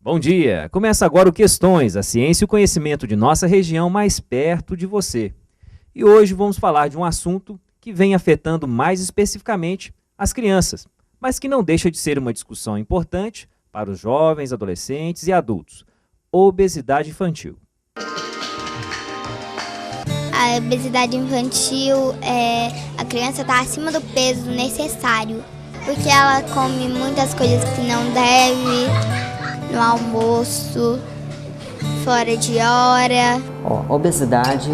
Bom dia! Começa agora o Questões, a ciência e o conhecimento de nossa região mais perto de você. E hoje vamos falar de um assunto que vem afetando mais especificamente as crianças, mas que não deixa de ser uma discussão importante para os jovens, adolescentes e adultos: obesidade infantil. A obesidade infantil a criança está acima do peso necessário, porque ela come muitas coisas que não deve, no almoço, fora de hora. Obesidade,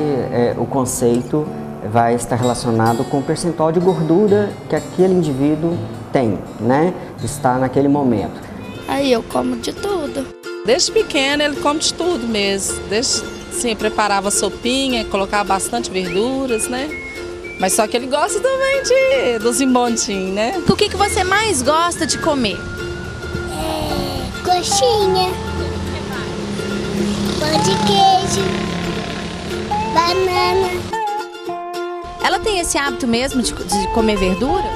o conceito vai estar relacionado com o percentual de gordura que aquele indivíduo tem, né? Está naquele momento. Aí eu como de tudo. Desde pequeno ele come de tudo mesmo. Sim, preparava sopinha, colocava bastante verduras, né? Mas só que ele gosta também dos embondinhos, né? O que você mais gosta de comer? Coxinha, pão de queijo, banana. Ela tem esse hábito mesmo de comer verdura?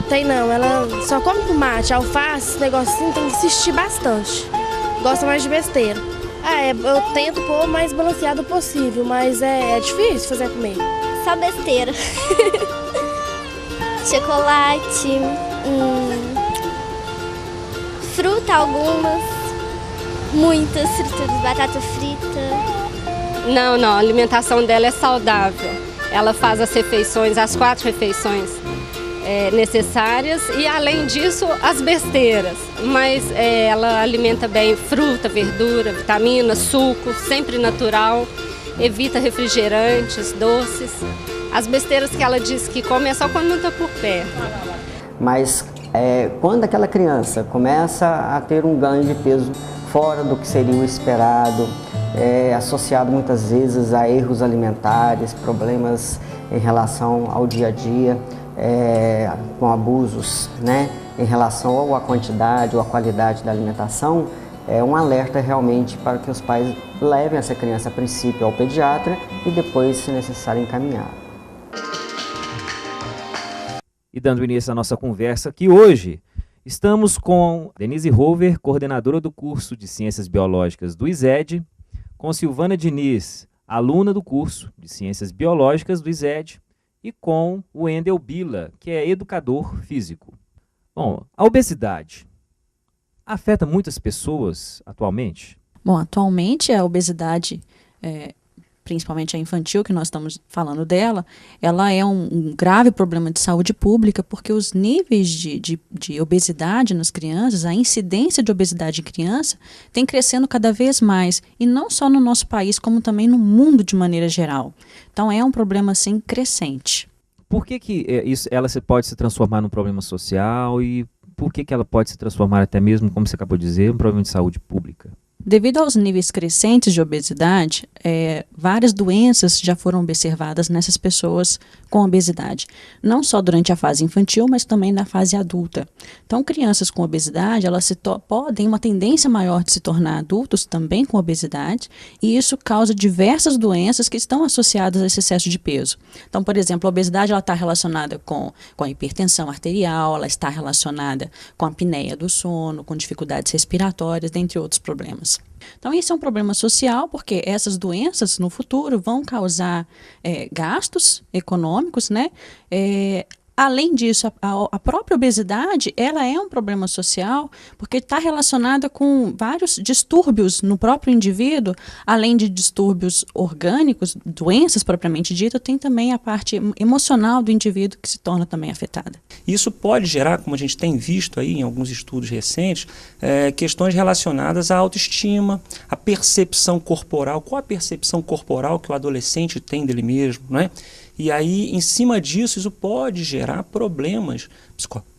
Tem não, ela só come tomate, alface, esse negocinho tem que insistir bastante. Gosta mais de besteira. Eu tento pôr o mais balanceado possível, mas é difícil fazer comer. Só besteira. Chocolate, fruta algumas, muitas frutas, batata frita. Não, a alimentação dela é saudável. Ela faz as 4 refeições necessárias e, além disso, as besteiras. Mas ela alimenta bem fruta, verdura, vitamina, suco, sempre natural, evita refrigerantes, doces. As besteiras que ela diz que come é só quando não está por perto. Mas quando aquela criança começa a ter um ganho de peso fora do que seria o esperado, associado muitas vezes a erros alimentares, problemas em relação ao dia a dia, com abusos, né, em relação ou à quantidade ou à qualidade da alimentação, é um alerta realmente para que os pais levem essa criança a princípio ao pediatra e depois, se necessário, encaminhar. E dando início à nossa conversa, que hoje estamos com Denise Rover, coordenadora do curso de Ciências Biológicas do ISED, com Silvana Diniz, aluna do curso de Ciências Biológicas do ISED, e com o Wendel Bila, que é educador físico. Bom, a obesidade afeta muitas pessoas atualmente? Bom, atualmente a obesidade, principalmente a infantil, que nós estamos falando dela, ela é um grave problema de saúde pública, porque os níveis de obesidade nas crianças, a incidência de obesidade em criança, tem crescendo cada vez mais, e não só no nosso país, como também no mundo de maneira geral. Então é um problema, assim, crescente. Por que ela pode se transformar num problema social e por que ela pode se transformar até mesmo, como você acabou de dizer, um problema de saúde pública? Devido aos níveis crescentes de obesidade, várias doenças já foram observadas nessas pessoas com obesidade. Não só durante a fase infantil, mas também na fase adulta. Então, crianças com obesidade, elas podem uma tendência maior de se tornar adultos também com obesidade, e isso causa diversas doenças que estão associadas a esse excesso de peso. Então, por exemplo, a obesidade está relacionada com a hipertensão arterial, ela está relacionada com a apneia do sono, com dificuldades respiratórias, dentre outros problemas. Então, isso é um problema social, porque essas doenças no futuro vão causar gastos econômicos, né? Além disso, a própria obesidade, ela é um problema social, porque está relacionada com vários distúrbios no próprio indivíduo, além de distúrbios orgânicos, doenças propriamente dita, tem também a parte emocional do indivíduo que se torna também afetada. Isso pode gerar, como a gente tem visto aí em alguns estudos recentes, questões relacionadas à autoestima, à percepção corporal. Qual a percepção corporal que o adolescente tem dele mesmo, né? E aí, em cima disso, isso pode gerar problemas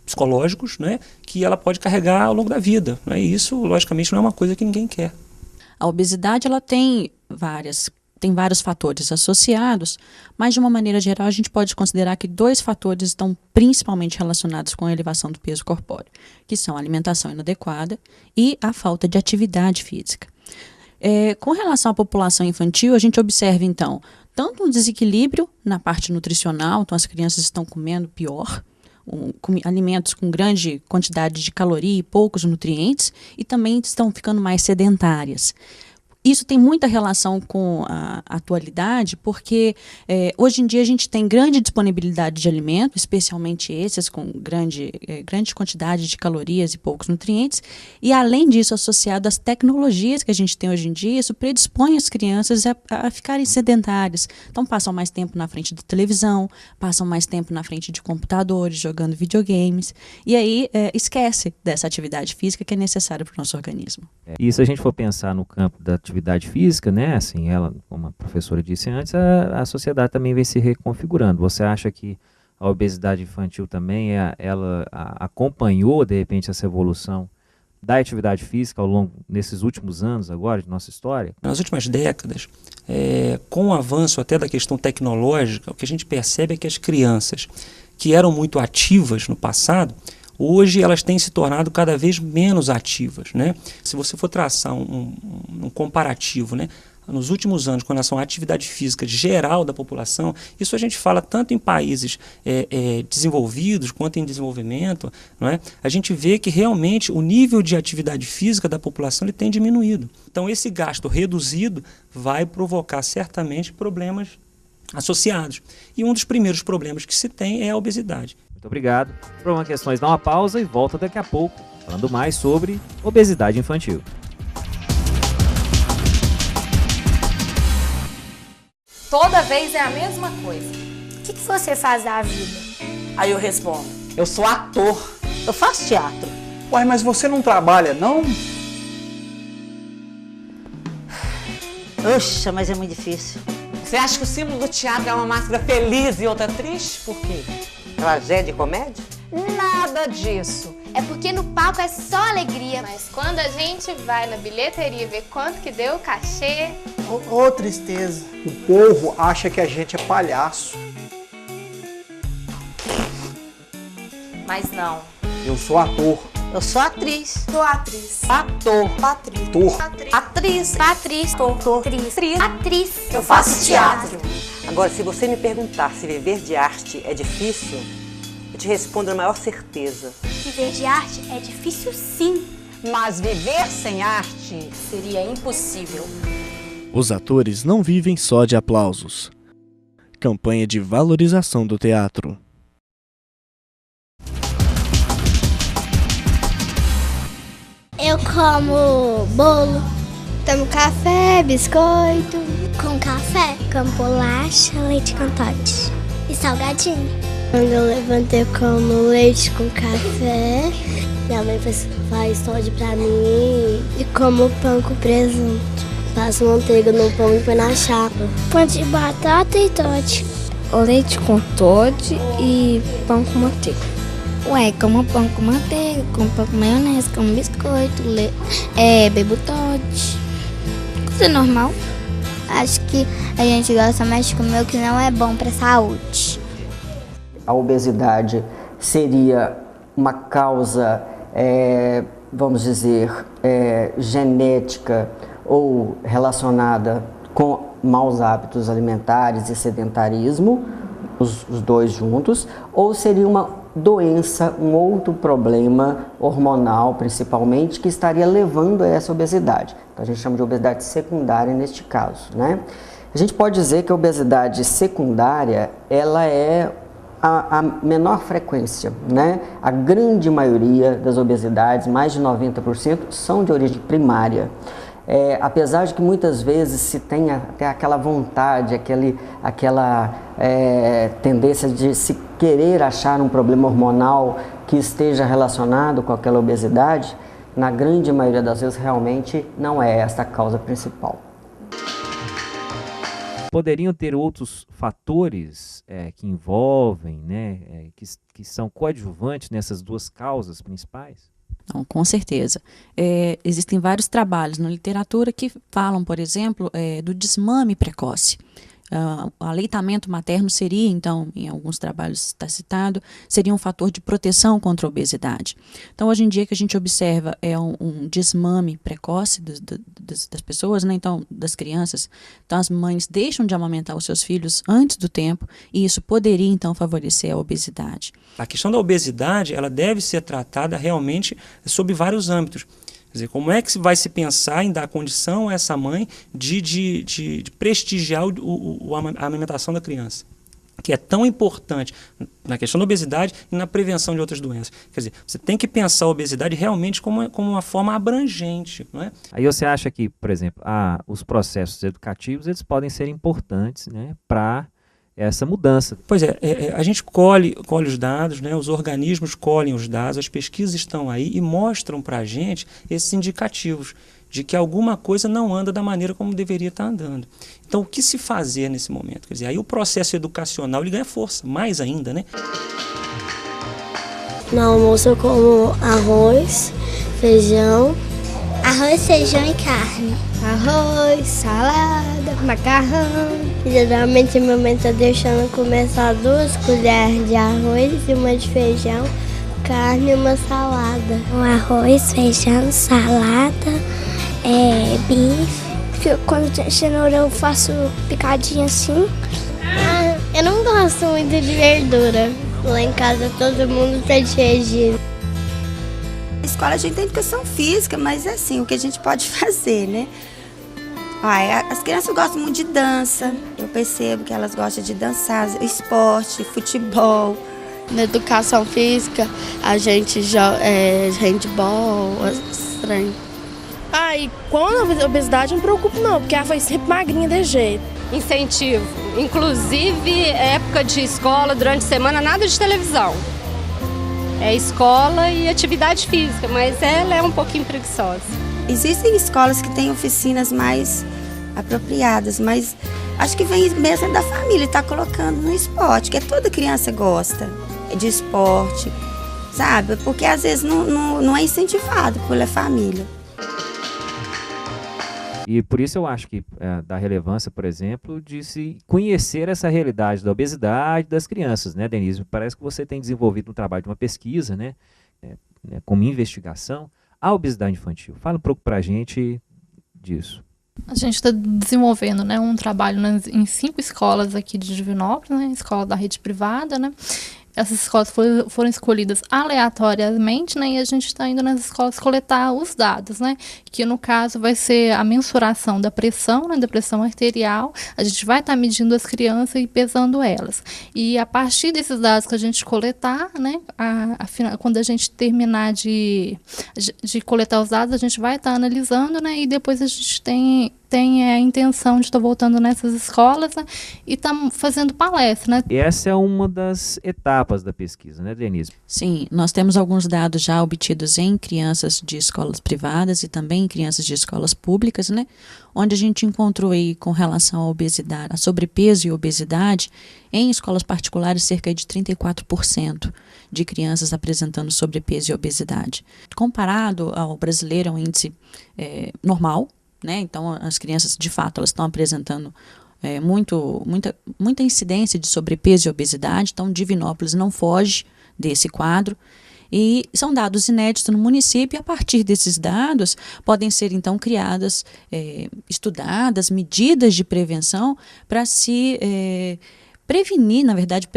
psicológicos, né, que ela pode carregar ao longo da vida, né? E isso, logicamente, não é uma coisa que ninguém quer. A obesidade, ela tem vários fatores associados, mas de uma maneira geral a gente pode considerar que 2 fatores estão principalmente relacionados com a elevação do peso corpóreo, que são a alimentação inadequada e a falta de atividade física. Com relação à população infantil, a gente observa então tanto um desequilíbrio na parte nutricional, então as crianças estão comendo pior, alimentos com grande quantidade de caloria e poucos nutrientes, e também estão ficando mais sedentárias. Isso tem muita relação com a atualidade, porque hoje em dia a gente tem grande disponibilidade de alimento, especialmente esses com grande quantidade de calorias e poucos nutrientes, e além disso, associado às tecnologias que a gente tem hoje em dia, isso predispõe as crianças a ficarem sedentárias. Então passam mais tempo na frente da televisão, passam mais tempo na frente de computadores, jogando videogames, e aí esquece dessa atividade física que é necessária para o nosso organismo. E se a gente for pensar no campo da atividade física, né, assim, ela, como a professora disse antes, a sociedade também vem se reconfigurando. Você acha que a obesidade infantil também, ela acompanhou, de repente, essa evolução da atividade física nesses últimos anos agora, de nossa história? Nas últimas décadas, com o avanço até da questão tecnológica, o que a gente percebe é que as crianças que eram muito ativas no passado, hoje elas têm se tornado cada vez menos ativas, né? Se você for traçar um comparativo, né? Nos últimos anos, com relação à atividade física geral da população, isso a gente fala tanto em países desenvolvidos quanto em desenvolvimento, não é? A gente vê que realmente o nível de atividade física da população ele tem diminuído. Então esse gasto reduzido vai provocar certamente problemas associados. E um dos primeiros problemas que se tem é a obesidade. Muito obrigado. Programa Questões dá uma pausa e volta daqui a pouco, falando mais sobre obesidade infantil. Toda vez é a mesma coisa. O que você faz da vida? Aí eu respondo, eu sou ator, eu faço teatro. Uai, mas você não trabalha, não? Oxa, mas é muito difícil. Você acha que o símbolo do teatro é uma máscara feliz e outra triste? Por quê? Tragédia e comédia? Nada disso. É porque no palco é só alegria. Mas quando a gente vai na bilheteria ver quanto que deu o cachê... Ô, tristeza. O povo acha que a gente é palhaço. Mas não. Eu sou ator. Eu sou atriz. Sou atriz. Ator. Patriz. Ator. Atriz. Patriz. Atriz. Eu faço teatro. Agora, se você me perguntar se viver de arte é difícil, eu te respondo na maior certeza. Viver de arte é difícil, sim. Mas viver sem arte Seria impossível. Os atores não vivem só de aplausos. Campanha de valorização do teatro. Eu como bolo, tomo café, biscoito. Com café, como bolacha, leite com Toddy e salgadinho. Quando eu levanto, eu como leite com café. Minha mãe faz Toddy pra mim e como pão com presunto. Passo manteiga no pão e põe na chapa. Pão de batata e Toddy. Leite com Toddy e pão com manteiga. Ué, como pão com manteiga, como pão com maionese, como biscoito, bebo Toddy. Coisa normal. Acho que a gente gosta mais de comer o que não é bom para a saúde. A obesidade seria uma causa, vamos dizer, genética ou relacionada com maus hábitos alimentares e sedentarismo, os dois juntos, ou seria uma doença, um outro problema hormonal, principalmente, que estaria levando a essa obesidade. Então, a gente chama de obesidade secundária neste caso, né? A gente pode dizer que a obesidade secundária, ela é a menor frequência, né? A grande maioria das obesidades, mais de 90%, são de origem primária. Apesar de que muitas vezes se tem até aquela vontade, aquela tendência de se querer achar um problema hormonal que esteja relacionado com aquela obesidade, na grande maioria das vezes realmente não é essa a causa principal. Poderiam ter outros fatores que envolvem, né, que são coadjuvantes nessas duas causas principais? Não, com certeza. Existem vários trabalhos na literatura que falam, por exemplo, do desmame precoce. O aleitamento materno seria, então, em alguns trabalhos está citado, seria um fator de proteção contra a obesidade. Então, hoje em dia, que a gente observa é um desmame precoce das pessoas, né? Então, das crianças. Então, as mães deixam de amamentar os seus filhos antes do tempo e isso poderia, então, favorecer a obesidade. A questão da obesidade, ela deve ser tratada realmente sob vários âmbitos. Quer dizer, como é que vai se pensar em dar condição a essa mãe de prestigiar a amamentação da criança, que é tão importante na questão da obesidade e na prevenção de outras doenças. Quer dizer, você tem que pensar a obesidade realmente como uma forma abrangente, não é? Aí você acha que, por exemplo, os processos educativos eles podem ser importantes, né, para essa mudança. Pois é, a gente colhe os dados, né, os organismos colhem os dados, as pesquisas estão aí e mostram para a gente esses indicativos de que alguma coisa não anda da maneira como deveria estar andando. Então, o que se fazer nesse momento? Quer dizer, aí o processo educacional ele ganha força, mais ainda, né? No almoço eu como arroz, feijão. Arroz, feijão e carne. Arroz, salada, macarrão. Geralmente minha mãe tá deixando começar 2 colheres de arroz e uma de feijão, carne e uma salada. Um arroz, feijão, salada, bife. Quando tem cenoura eu faço picadinho assim. Eu não gosto muito de verdura. Lá em casa todo mundo tá de regime. A escola a gente tem educação física, mas é assim, o que a gente pode fazer, né? As crianças gostam muito de dança, eu percebo que elas gostam de dançar, esporte, futebol. Na educação física, a gente joga handball, estranho. E quando a obesidade não me preocupa não, porque ela foi sempre magrinha desse jeito. Incentivo, inclusive época de escola, durante a semana, nada de televisão. É escola e atividade física, mas ela é um pouquinho preguiçosa. Existem escolas que têm oficinas mais apropriadas, mas acho que vem mesmo da família, está colocando no esporte, que toda criança gosta de esporte, sabe? Porque às vezes não é incentivado pela família. E por isso eu acho que dá relevância, por exemplo, de se conhecer essa realidade da obesidade das crianças, né, Denise? Parece que você tem desenvolvido um trabalho de uma pesquisa, né, como investigação, a obesidade infantil. Fala um pouco para a gente disso. A gente está desenvolvendo, né, um trabalho em 5 escolas aqui de Divinópolis, né, escola da rede privada, né. Essas escolas foram escolhidas aleatoriamente, né, e a gente está indo nas escolas coletar os dados, né, que no caso vai ser a mensuração da pressão, né, da pressão arterial. A gente vai estar medindo as crianças e pesando elas. E a partir desses dados que a gente coletar, né, quando a gente terminar de coletar os dados, a gente vai estar analisando, né, e depois a gente tem a intenção de estar voltando nessas escolas, né, e estar fazendo palestra, né. Essa é uma das etapas da pesquisa, né, Denise? Sim, nós temos alguns dados já obtidos em crianças de escolas privadas e também em crianças de escolas públicas, né, onde a gente encontrou aí com relação à obesidade, a sobrepeso e obesidade, em escolas particulares cerca de 34% de crianças apresentando sobrepeso e obesidade. Comparado ao brasileiro, é um índice normal, né? Então, as crianças, de fato, elas estão apresentando muita incidência de sobrepeso e obesidade. Então, Divinópolis não foge desse quadro. E são dados inéditos no município, e a partir desses dados podem ser, então, criadas, estudadas, medidas de prevenção para se prevenir, na verdade,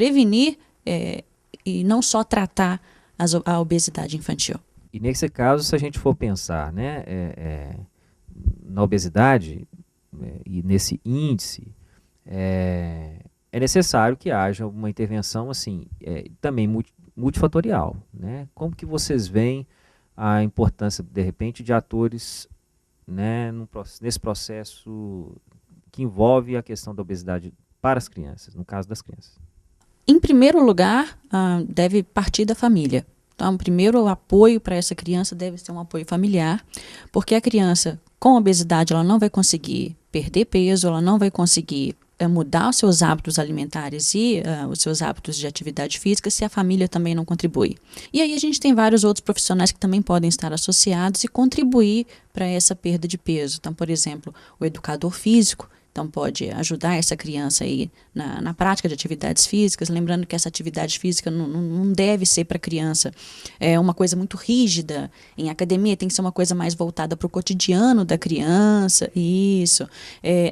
e não só tratar a obesidade infantil. E nesse caso, se a gente for pensar, né, na obesidade e nesse índice, é necessário que haja uma intervenção assim, também multifatorial, né? Como que vocês veem a importância, de repente, de atores, né, nesse processo que envolve a questão da obesidade para as crianças, no caso das crianças? Em primeiro lugar, deve partir da família. Então, primeiro, o apoio para essa criança deve ser um apoio familiar, porque a criança com obesidade ela não vai conseguir perder peso, ela não vai conseguir mudar os seus hábitos alimentares e os seus hábitos de atividade física se a família também não contribui. E aí a gente tem vários outros profissionais que também podem estar associados e contribuir para essa perda de peso. Então, por exemplo, o educador físico, Então pode ajudar essa criança aí na prática de atividades físicas, lembrando que essa atividade física não deve ser para a criança uma coisa muito rígida. Em academia tem que ser uma coisa mais voltada para o cotidiano da criança, isso.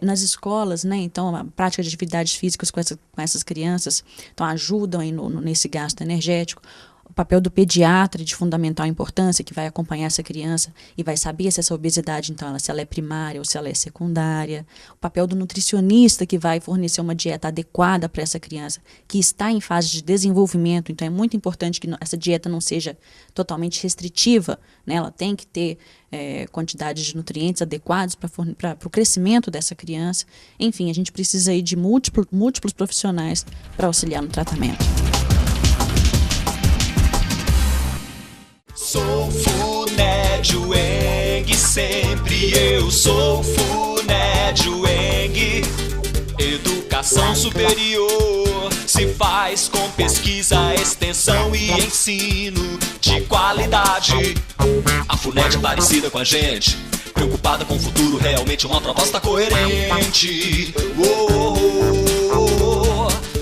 Nas escolas, né, então a prática de atividades físicas com essas crianças, então ajudam aí nesse gasto energético. O papel do pediatra de fundamental importância, que vai acompanhar essa criança e vai saber se essa obesidade, então, se ela é primária ou se ela é secundária. O papel do nutricionista, que vai fornecer uma dieta adequada para essa criança, que está em fase de desenvolvimento. Então, é muito importante que essa dieta não seja totalmente restritiva, né? Ela tem que ter quantidades de nutrientes adequados para o crescimento dessa criança. Enfim, a gente precisa aí de múltiplos profissionais para auxiliar no tratamento. Sou Funédio Eng, sempre eu sou Funédio Eng. Educação superior se faz com pesquisa, extensão e ensino de qualidade. A FUNED é parecida com a gente, preocupada com o futuro, realmente uma proposta coerente.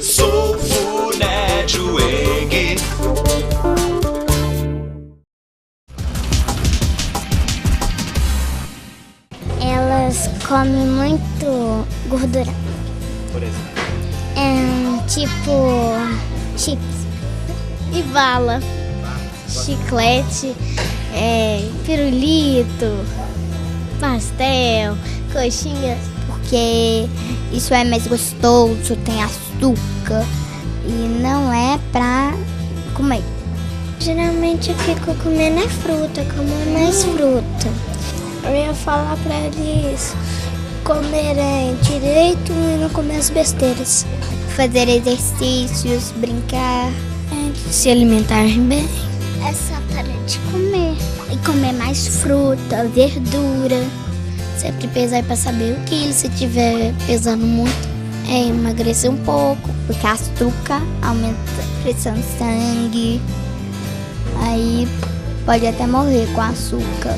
Sou Funédio Eng. Elas comem muito gordura. Por exemplo? Tipo chips e bala, chiclete, pirulito, pastel, coxinha, porque isso é mais gostoso, tem açúcar e não é pra comer. Geralmente eu fico comendo fruta, como mais fruta. Eu ia falar pra eles comerem direito e não comer as besteiras. Fazer exercícios, brincar, se alimentar bem. É só parar de comer e comer mais fruta, verdura. Sempre pesar para saber o quilo, se estiver pesando muito, emagrecer um pouco. Porque açúcar aumenta a pressão do sangue, aí pode até morrer com açúcar.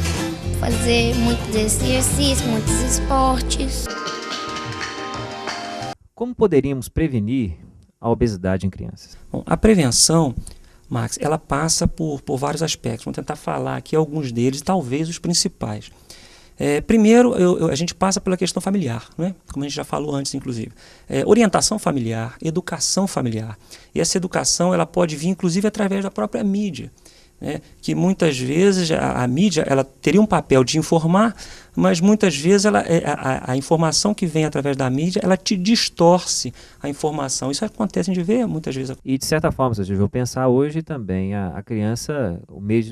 Fazer muitos exercícios, muitos esportes. Como poderíamos prevenir a obesidade em crianças? Bom, a prevenção, Max, ela passa por vários aspectos. Vamos tentar falar aqui alguns deles, talvez os principais. Primeiro, a gente passa pela questão familiar, né? Como a gente já falou antes, inclusive. Orientação familiar, educação familiar. E essa educação ela pode vir, inclusive, através da própria mídia. Que muitas vezes a mídia ela teria um papel de informar, mas muitas vezes a informação que vem através da mídia, ela te distorce a informação. Isso acontece de ver muitas vezes. E de certa forma, se eu pensar hoje também, a criança,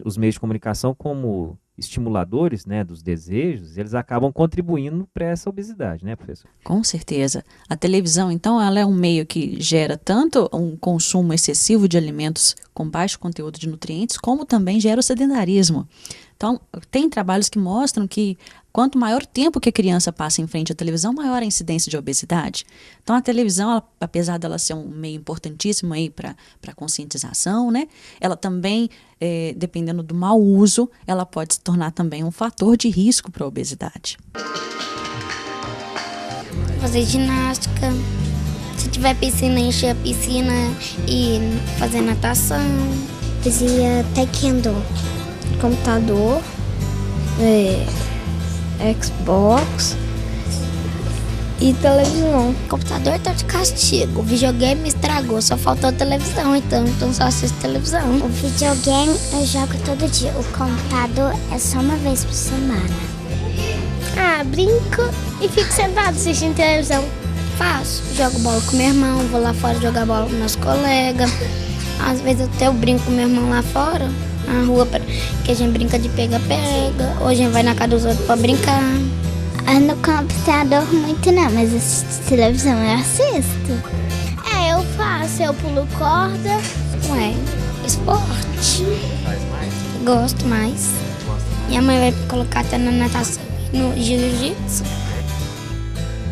os meios de comunicação como estimuladores, né, dos desejos, eles acabam contribuindo para essa obesidade, né, professor? Com certeza. A televisão, então, ela é um meio que gera tanto um consumo excessivo de alimentos com baixo conteúdo de nutrientes, como também gera o sedentarismo. Então, tem trabalhos que mostram que quanto maior tempo que a criança passa em frente à televisão, maior a incidência de obesidade. Então, a televisão, apesar dela ser um meio importantíssimo aí para conscientização, né? Ela também, dependendo do mau uso, ela pode se tornar também um fator de risco para a obesidade. Fazer ginástica. Se tiver piscina, encher a piscina e fazer natação. Fazia taekwondo. Computador, Xbox e televisão. O computador tá de castigo, o videogame estragou, só faltou a televisão, então só assisto televisão. O videogame eu jogo todo dia, o computador é só uma vez por semana. Brinco e fico sentado assistindo televisão. Faço, jogo bola com meu irmão, vou lá fora jogar bola com meus colegas. Às vezes eu brinco com meu irmão lá fora, na rua, que a gente brinca de pega-pega, ou a gente vai na casa dos outros pra brincar. No computador muito não, mas assisto televisão eu assisto. Eu faço, eu pulo corda. Esporte. Faz mais? Gosto mais. Minha mãe vai colocar até na natação, no jiu-jitsu.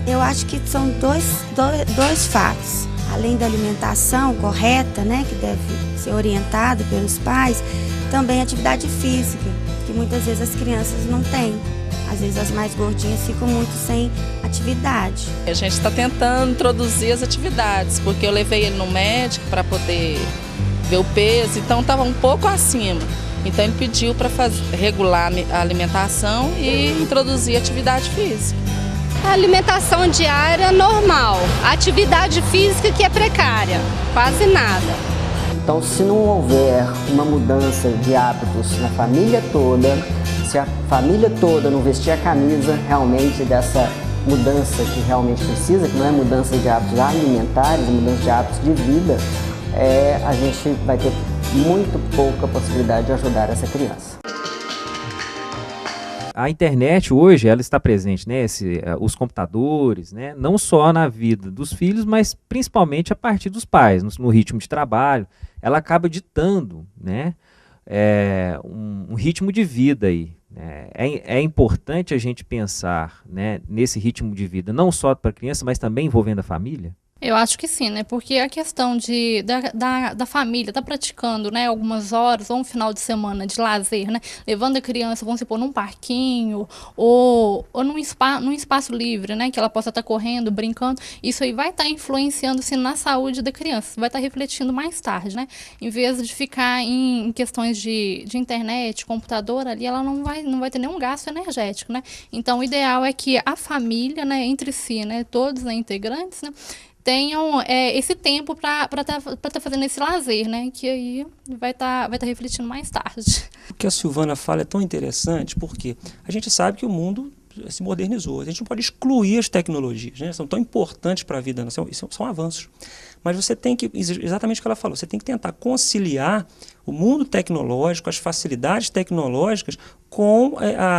Eu acho que são dois fatos. Além da alimentação correta, né, que deve ser orientada pelos pais, também a atividade física, que muitas vezes as crianças não têm. Às vezes as mais gordinhas ficam muito sem atividade. A gente está tentando introduzir as atividades, porque eu levei ele no médico para poder ver o peso, então estava um pouco acima. Então ele pediu para regular a alimentação e introduzir atividade física. A alimentação diária normal, a atividade física que é precária, quase nada. Então, se não houver uma mudança de hábitos na família toda, se a família toda não vestir a camisa realmente dessa mudança que realmente precisa, que não é mudança de hábitos alimentares, é mudança de hábitos de vida, a gente vai ter muito pouca possibilidade de ajudar essa criança. A internet hoje, ela está presente, né? Os computadores, né? Não só na vida dos filhos, mas principalmente a partir dos pais, no ritmo de trabalho. Ela acaba ditando, né? Um ritmo de vida aí. É importante a gente pensar, né, nesse ritmo de vida, não só para a criança, mas também envolvendo a família. Eu acho que sim, né? Porque a questão da família tá praticando, né, algumas horas ou um final de semana de lazer, né? Levando a criança, vamos supor, num parquinho ou num espaço livre, né? Que ela possa estar correndo, brincando. Isso aí vai estar influenciando assim, na saúde da criança. Vai estar refletindo mais tarde, né? Em vez de ficar em questões de internet, computador ali, ela não vai ter nenhum gasto energético, né? Então o ideal é que a família, né, entre si, né, todos, né, integrantes, né, tenham esse tempo para tá fazendo esse lazer, né? Que aí vai tá refletindo mais tarde. O que a Silvana fala é tão interessante porque a gente sabe que o mundo se modernizou. A gente não pode excluir as tecnologias, né? São tão importantes para a vida, né? São avanços. Mas você tem que, exatamente o que ela falou, você tem que tentar conciliar o mundo tecnológico, as facilidades tecnológicas com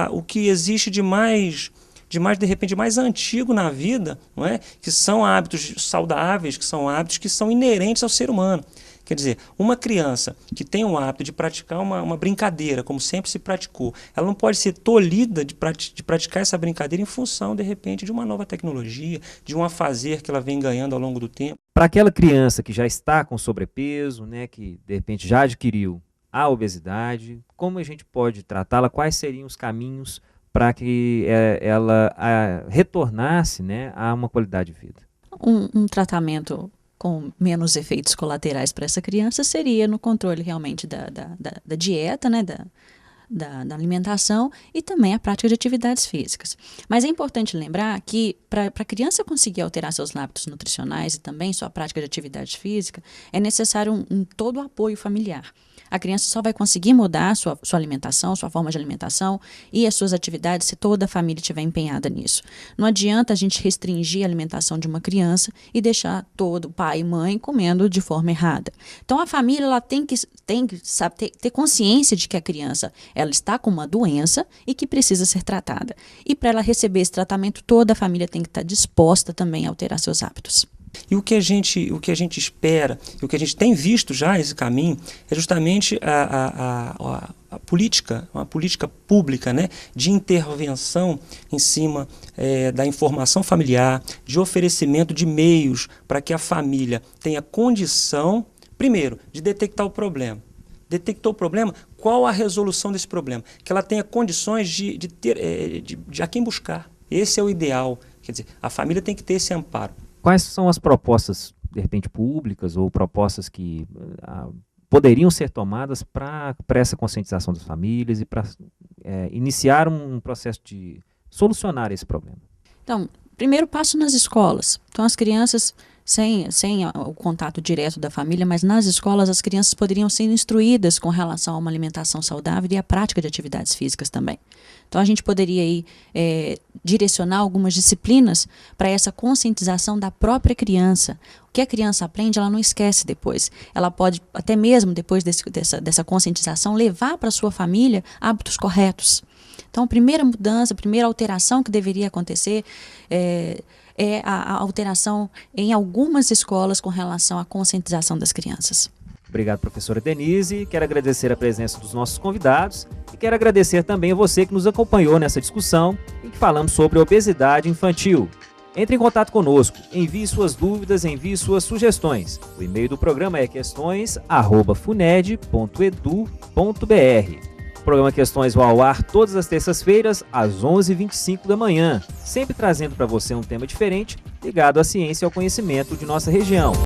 o que existe de repente, mais antigo na vida, não é? Que são hábitos saudáveis, que são hábitos que são inerentes ao ser humano. Quer dizer, uma criança que tem o hábito de praticar uma brincadeira, como sempre se praticou, ela não pode ser tolhida de praticar essa brincadeira em função, de repente, de uma nova tecnologia, de um afazer que ela vem ganhando ao longo do tempo. Para aquela criança que já está com sobrepeso, né, que de repente já adquiriu a obesidade, como a gente pode tratá-la? Quais seriam os caminhos para que ela retornasse, né, a uma qualidade de vida? Um tratamento com menos efeitos colaterais para essa criança seria no controle realmente da dieta, né, da alimentação e também a prática de atividades físicas. Mas é importante lembrar que para a criança conseguir alterar seus hábitos nutricionais e também sua prática de atividade física, é necessário todo o apoio familiar. A criança só vai conseguir mudar sua alimentação, sua forma de alimentação e as suas atividades se toda a família estiver empenhada nisso. Não adianta a gente restringir a alimentação de uma criança e deixar todo pai e mãe comendo de forma errada. Então a família ela tem que ter consciência de que a criança ela está com uma doença e que precisa ser tratada. E para ela receber esse tratamento, toda a família tem que estar disposta também a alterar seus hábitos. E o que a gente espera, e o que a gente tem visto já esse caminho, é justamente uma política pública, né, de intervenção em cima da informação familiar, de oferecimento de meios para que a família tenha condição, primeiro, de detectar o problema. Detectou o problema, qual a resolução desse problema? Que ela tenha condições de ter a quem buscar. Esse é o ideal. Quer dizer, a família tem que ter esse amparo. Quais são as propostas, de repente, públicas ou propostas que poderiam ser tomadas para essa conscientização das famílias e para iniciar um processo de solucionar esse problema? Então, primeiro passo nas escolas. Então, as crianças, sem o contato direto da família, mas nas escolas as crianças poderiam ser instruídas com relação a uma alimentação saudável e a prática de atividades físicas também. Então a gente poderia aí, direcionar algumas disciplinas para essa conscientização da própria criança. O que a criança aprende, ela não esquece depois. Ela pode, até mesmo depois dessa conscientização, levar para a sua família hábitos corretos. Então a primeira mudança, a primeira alteração que deveria acontecer é a alteração em algumas escolas com relação à conscientização das crianças. Obrigado, professora Denise. Quero agradecer a presença dos nossos convidados e quero agradecer também a você que nos acompanhou nessa discussão em que falamos sobre obesidade infantil. Entre em contato conosco, envie suas dúvidas, envie suas sugestões. O e-mail do programa é questões@funed.edu.br. O programa Questões vai ao ar todas as terças-feiras, às 11h25 da manhã, sempre trazendo para você um tema diferente ligado à ciência e ao conhecimento de nossa região.